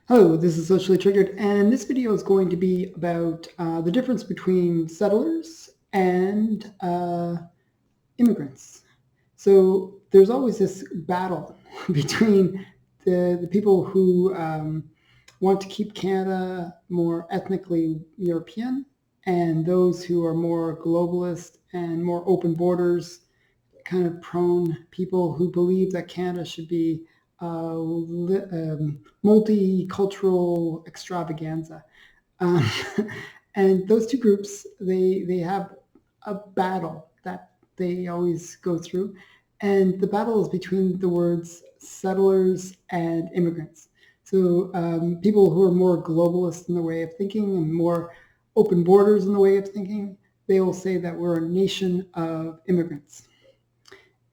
Hello, this is Socially Triggered, and this video is going to be about the difference between settlers and immigrants. So there's always this battle between the people who want to keep Canada more ethnically European and those who are more globalist and more open borders kind of prone people who believe that Canada should be multicultural extravaganza. Um, and those two groups, they have a battle that they always go through. And the battle is between the words settlers and immigrants. So people who are more globalist in the way of thinking and more open borders in the way of thinking, they will say that we're a nation of immigrants.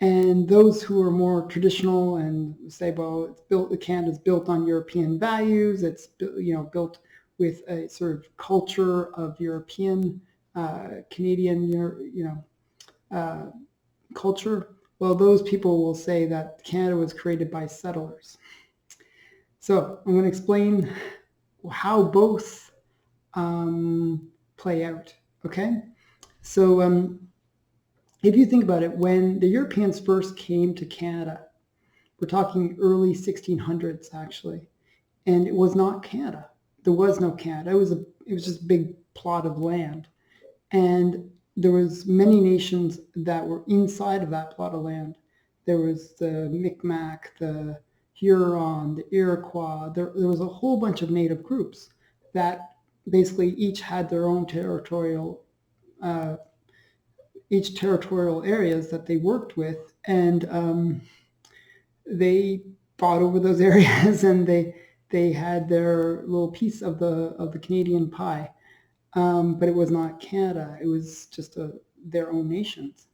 And those who are more traditional and say, well, it's built, Canada's built on European values. It's built with a sort of culture of European, Canadian, culture. Well, those people will say that Canada was created by settlers. So I'm going to explain how both play out. Okay, so if you think about it, when the Europeans first came to Canada, we're talking early 1600s actually, and it was not Canada. There was no Canada. It was just a big plot of land, and there was many nations that were inside of that plot of land. There was the Micmac, the Huron, the Iroquois. There was a whole bunch of native groups that basically each had their own uh, territorial areas that they worked with, and they fought over those areas, and they had their little piece of the Canadian pie. But it was not Canada. It was just their own nations.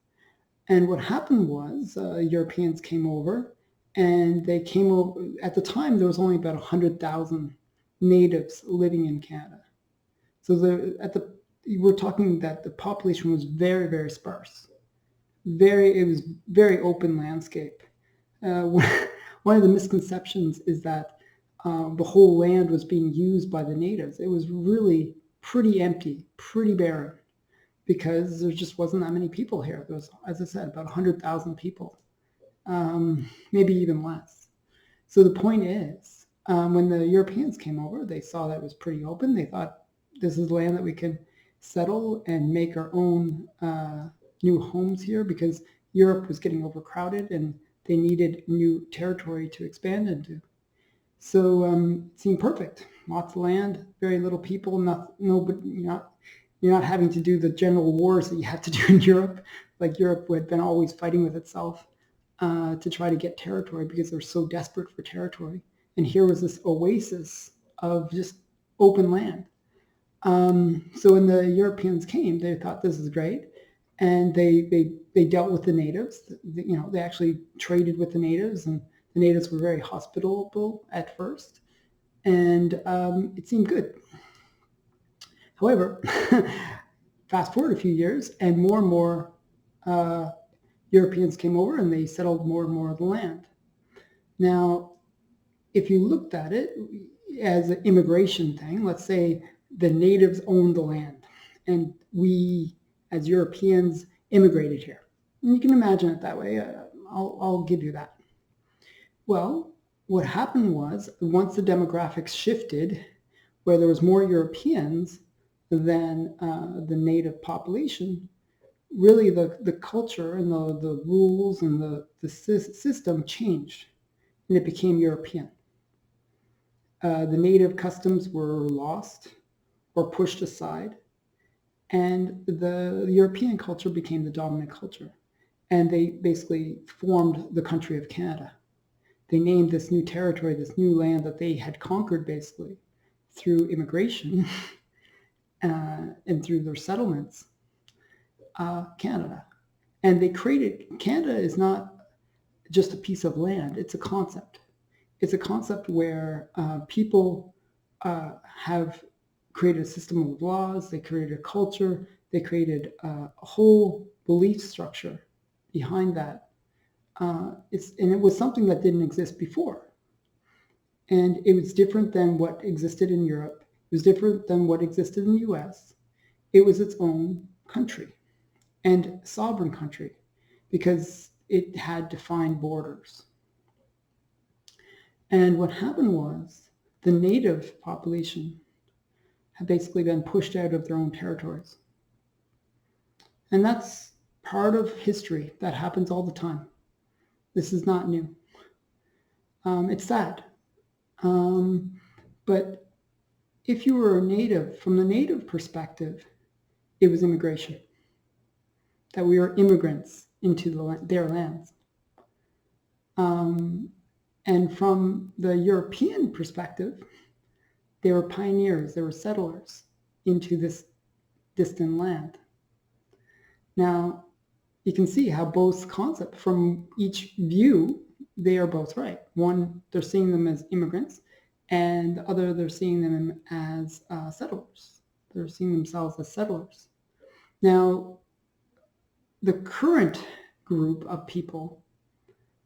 And what happened was Europeans came over, and they came over. At the time, there was only about 100,000 natives living in Canada. So we're talking that the population was very, very sparse. It was very open landscape. One of the misconceptions is that the whole land was being used by the natives. It was really pretty empty, pretty barren, because there just wasn't that many people here. There was, as I said, about 100,000 people, maybe even less. So the point is, when the Europeans came over, they saw that it was pretty open. They thought, this is land that we can settle and make our own new homes here, because Europe was getting overcrowded and they needed new territory to expand into. So it seemed perfect. Lots of land, very little people. You're not having to do the general wars that you have to do in Europe. Like Europe had been always fighting with itself to try to get territory because they're so desperate for territory. And here was this oasis of just open land. So when the Europeans came, they thought this is great, and they dealt with the natives. They actually traded with the natives, and the natives were very hospitable at first, and it seemed good. However, fast forward a few years, and more uh, Europeans came over, and they settled more and more of the land. Now, if you looked at it as an immigration thing, let's say the natives owned the land, and we, as Europeans, immigrated here. And you can imagine it that way. I'll give you that. Well, what happened was once the demographics shifted, where there was more Europeans than the native population, really the culture and the rules and the system changed, and it became European. The native customs were lost or pushed aside, and the European culture became the dominant culture. And they basically formed the country of Canada. They named this new territory, this new land that they had conquered basically through immigration and through their settlements, Canada. And they created, Canada is not just a piece of land, it's a concept. It's a concept where people have created a system of laws, they created a culture, they created a whole belief structure behind that. And it was something that didn't exist before. And it was different than what existed in Europe. It was different than what existed in the US. It was its own country and sovereign country because it had defined borders. And what happened was the native population had basically been pushed out of their own territories. And that's part of history that happens all the time. This is not new. It's sad. But if you were a native, from the native perspective, it was immigration. That we were immigrants into their lands. And from the European perspective, they were pioneers, they were settlers into this distant land. Now, you can see how both concepts, from each view, they are both right. One, they're seeing them as immigrants, and the other, they're seeing them as settlers. They're seeing themselves as settlers. Now, the current group of people,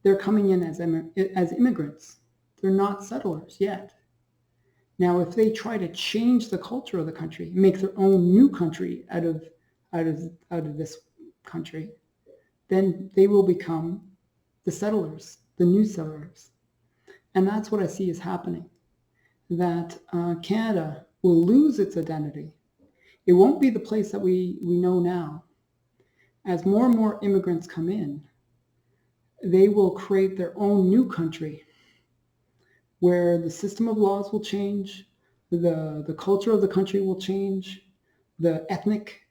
they're coming in as immigrants. They're not settlers yet. Now, if they try to change the culture of the country, make their own new country out of this country, then they will become the settlers, the new settlers. And that's what I see is happening, that Canada will lose its identity. It won't be the place that we know now. As more and more immigrants come in, they will create their own new country where the system of laws will change, the culture of the country will change, the ethnic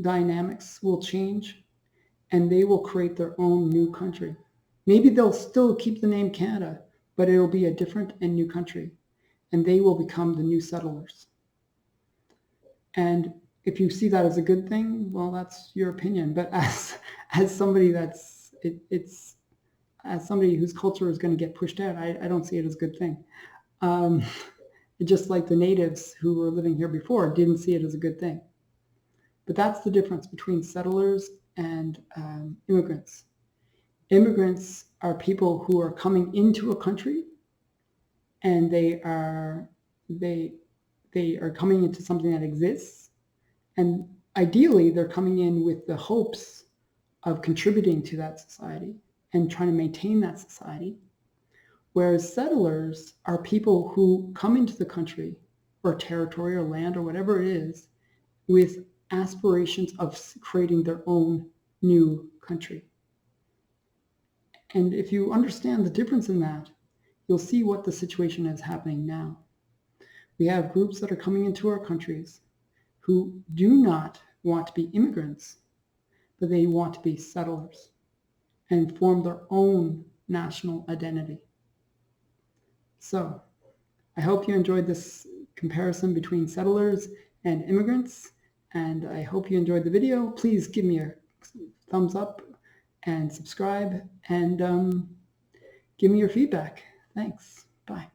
dynamics will change, and they will create their own new country. Maybe they'll still keep the name Canada, but it'll be a different and new country, and they will become the new settlers. And if you see that as a good thing, well, that's your opinion. But as somebody as somebody whose culture is going to get pushed out, I don't see it as a good thing. Just like the natives who were living here before didn't see it as a good thing. But that's the difference between settlers and immigrants. Immigrants are people who are coming into a country, and they are coming into something that exists, and ideally they're coming in with the hopes of contributing to that society and trying to maintain that society. Whereas settlers are people who come into the country or territory or land or whatever it is with aspirations of creating their own new country. And if you understand the difference in that, you'll see what the situation is happening now. We have groups that are coming into our countries who do not want to be immigrants, but they want to be settlers and form their own national identity. So I hope you enjoyed this comparison between settlers and immigrants, and I hope you enjoyed the video. Please give me a thumbs up and subscribe, and give me your feedback. Thanks. Bye.